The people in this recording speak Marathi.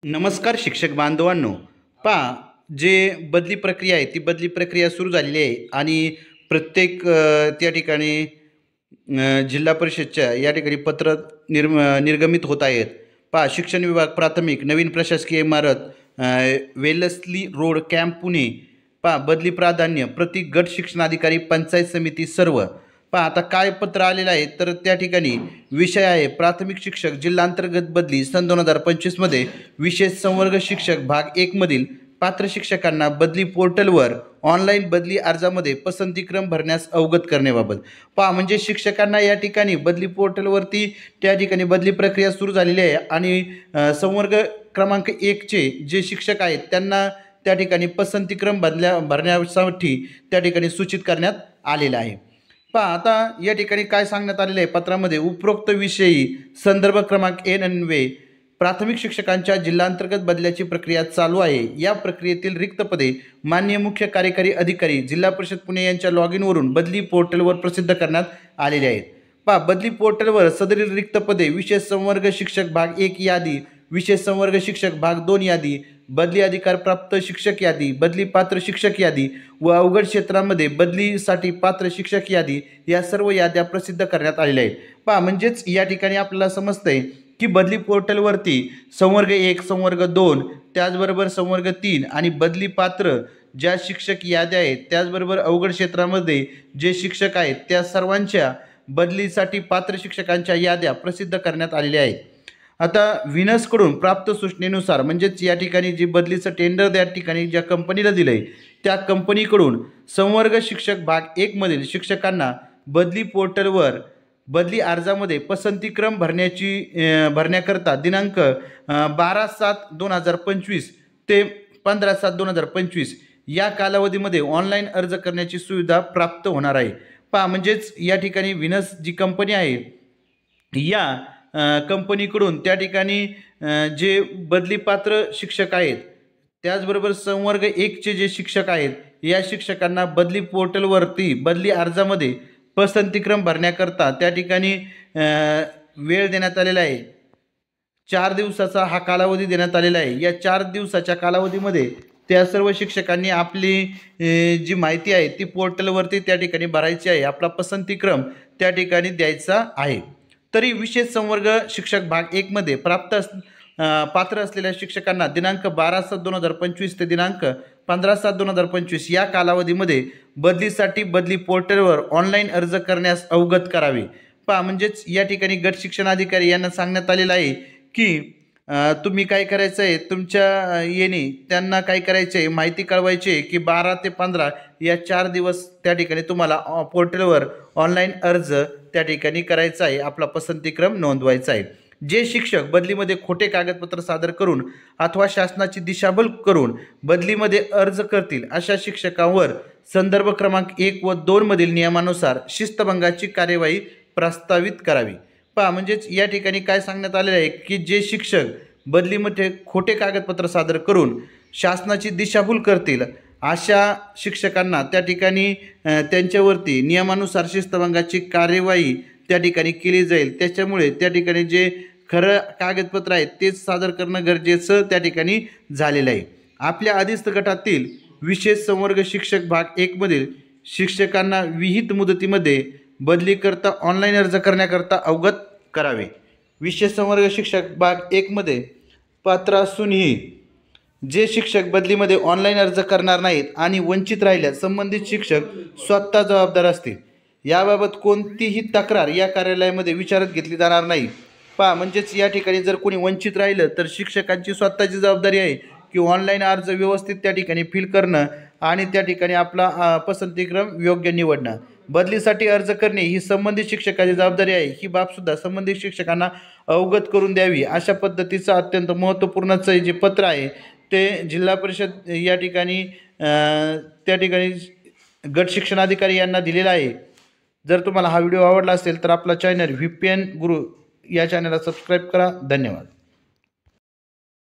नमस्कार शिक्षक बांधवांनो. पहा, जे बदली प्रक्रिया आहे ती बदली प्रक्रिया सुरू झालेली आहे आणि प्रत्येक त्या ठिकाणी जिल्हा परिषदच्या या ठिकाणी पत्र निर्गमित होत आहेत. पहा, शिक्षण विभाग प्राथमिक नवीन प्रशासकीय इमारत, वेलस्ली रोड कॅम्प पुणे. पहा, बदली प्राधान्य प्रति गट शिक्षणाधिकारी पंचायत समिती सर्व. पहा, आता काय पत्र आलेलं आहे तर त्या ठिकाणी विषय आहे प्राथमिक शिक्षक जिल्हांतर्गत बदली सन 2025 मध्ये विशेष संवर्ग शिक्षक भाग 1 मधील पात्र शिक्षकांना बदली पोर्टलवर ऑनलाईन बदली अर्जामध्ये पसंतीक्रम भरण्यास अवगत करण्याबाबत. पहा, म्हणजे शिक्षकांना या ठिकाणी बदली पोर्टलवरती त्या ठिकाणी बदली प्रक्रिया सुरू झालेली आहे आणि संवर्ग क्रमांक 1चे जे शिक्षक आहेत त्यांना त्या ठिकाणी पसंतीक्रम भरण्यासाठी त्या ठिकाणी सूचित करण्यात आलेलं आहे. पहा, आता या ठिकाणी काय सांगण्यात आलेलं आहे पत्रामध्ये, उपरोक्त विषयी संदर्भ क्रमांक एन अन्वये प्राथमिक शिक्षकांच्या जिल्हांतर्गत बदल्याची प्रक्रिया चालू आहे. या प्रक्रियेतील रिक्त पदे माननीय मुख्य कार्यकारी अधिकारी जिल्हा परिषद पुणे यांच्या लॉग इनवरून बदली पोर्टलवर प्रसिद्ध करण्यात आलेले आहेत. पहा, बदली पोर्टलवर सदरील रिक्त पदे विशेष संवर्ग शिक्षक भाग 1 यादी, विशेष संवर्ग शिक्षक भाग 2 यादी, बदली अधिकार प्राप्त शिक्षक यादी, बदली पात्र शिक्षक यादी व अवघड क्षेत्रामध्ये बदलीसाठी पात्र शिक्षक यादी या सर्व याद्या प्रसिद्ध करण्यात आलेल्या आहेत. पहा, म्हणजेच या ठिकाणी आपल्याला समजतंय की बदली पोर्टलवरती संवर्ग 1, संवर्ग 2, त्याचबरोबर संवर्ग 3 आणि बदली पात्र ज्या शिक्षक याद्या आहेत, त्याचबरोबर अवघड क्षेत्रामध्ये जे शिक्षक आहेत त्या सर्वांच्या बदलीसाठी पात्र शिक्षकांच्या याद्या प्रसिद्ध करण्यात आलेल्या आहेत. आता विनसकडून प्राप्त सूचनेनुसार, म्हणजेच या ठिकाणी जी बदलीचं टेंडर त्या ठिकाणी ज्या कंपनीला दिलं आहे त्या कंपनीकडून संवर्ग शिक्षक भाग 1 मधील शिक्षकांना बदली पोर्टलवर बदली अर्जामध्ये पसंतीक्रम भरण्याकरता दिनांक 12/7/2025 ते 15/7/2025 या कालावधीमध्ये ऑनलाईन अर्ज करण्याची सुविधा प्राप्त होणार आहे. पहा, म्हणजेच या ठिकाणी विनस जी कंपनी आहे या कंपनीकडून त्या ठिकाणी जे बदली पात्र शिक्षक आहेत त्याचबरोबर संवर्ग 1चे जे शिक्षक आहेत या शिक्षकांना बदली पोर्टलवरती बदली अर्जामध्ये पसंतीक्रम भरण्याकरता त्या ठिकाणी वेळ देण्यात आलेला आहे. 4 दिवसाचा हा कालावधी देण्यात आलेला आहे. या 4 दिवसाच्या कालावधीमध्ये त्या सर्व शिक्षकांनी आपली जी माहिती आहे ती पोर्टलवरती त्या ठिकाणी भरायची आहे, आपला पसंतीक्रम त्या ठिकाणी द्यायचा आहे. तरी विशेष संवर्ग शिक्षक भाग 1 मध्ये पात्र असलेल्या शिक्षकांना दिनांक 12/7/2025 ते दिनांक 15/7/2025 या कालावधीमध्ये बदलीसाठी बदली पोर्टलवर ऑनलाईन अर्ज करण्यास अवगत करावे. पहा, म्हणजेच या ठिकाणी गट शिक्षणाधिकारी यांना सांगण्यात आलेलं आहे की तुम्ही काय करायचं आहे, तुमच्या येणे त्यांना काय करायचं आहे, माहिती कळवायची आहे की 12 ते 15 या 4 दिवस त्या ठिकाणी तुम्हाला पोर्टलवर ऑनलाईन अर्ज त्या ठिकाणी करायचा आहे, आपला पसंतीक्रम नोंदवायचा आहे. जे शिक्षक बदलीमध्ये खोटे कागदपत्र सादर करून अथवा शासनाची दिशाभूल करून बदलीमध्ये अर्ज करतील अशा शिक्षकांवर संदर्भ क्रमांक 1 व 2 मधील नियमानुसार शिस्तभंगाची कार्यवाही प्रस्तावित करावी. पहा, म्हणजेच या ठिकाणी काय सांगण्यात आलेलं आहे की जे शिक्षक बदलीमध्ये खोटे कागदपत्र सादर करून शासनाची दिशाभूल करतील अशा शिक्षकांना त्या ठिकाणी त्यांच्यावरती नियमानुसार शिस्तभंगाची कार्यवाही त्या ठिकाणी केली जाईल. त्याच्यामुळे त्या ठिकाणी जे खरं कागदपत्र आहेत तेच सादर करणं गरजेचं त्या ठिकाणी झालेलं आहे. आपल्या अधिस्थ गटातील विशेष संवर्ग शिक्षक भाग 1 मधील शिक्षकांना विहित मुदतीमध्ये बदलीकरता ऑनलाईन अर्ज करण्याकरता अवगत करावे. विशेष संवर्ग शिक्षक भाग 1 मध्ये पात्र असूनही जे शिक्षक बदलीमध्ये ऑनलाईन अर्ज करणार नाहीत आणि वंचित राहिल्यास संबंधित शिक्षक स्वतः जबाबदार असतील. याबाबत कोणतीही तक्रार या कार्यालयामध्ये विचारात घेतली जाणार नाही. पहा, म्हणजेच या ठिकाणी जर कोणी वंचित राहिलं तर शिक्षकांची स्वतःची जबाबदारी आहे की ऑनलाईन अर्ज व्यवस्थित त्या ठिकाणी फिल करणं आणि त्या ठिकाणी आपला पसंतीक्रम योग्य निवडणं. बदलीसाठी अर्ज करणे ही संबंधित शिक्षकाची जबाबदारी आहे. ही बाबसुद्धा संबंधित शिक्षकांना अवगत करून द्यावी. अशा पद्धतीचं अत्यंत महत्त्वपूर्णचं जे पत्र आहे ते जिल्हा परिषद या ठिकाणी त्या ठिकाणी गट शिक्षणाधिकारी यांना दिलेला आहे. जर तुम्हाला हा व्हिडिओ आवडला असेल तर आपला चॅनल VPN गुरु या चॅनलला सबस्क्राईब करा. धन्यवाद.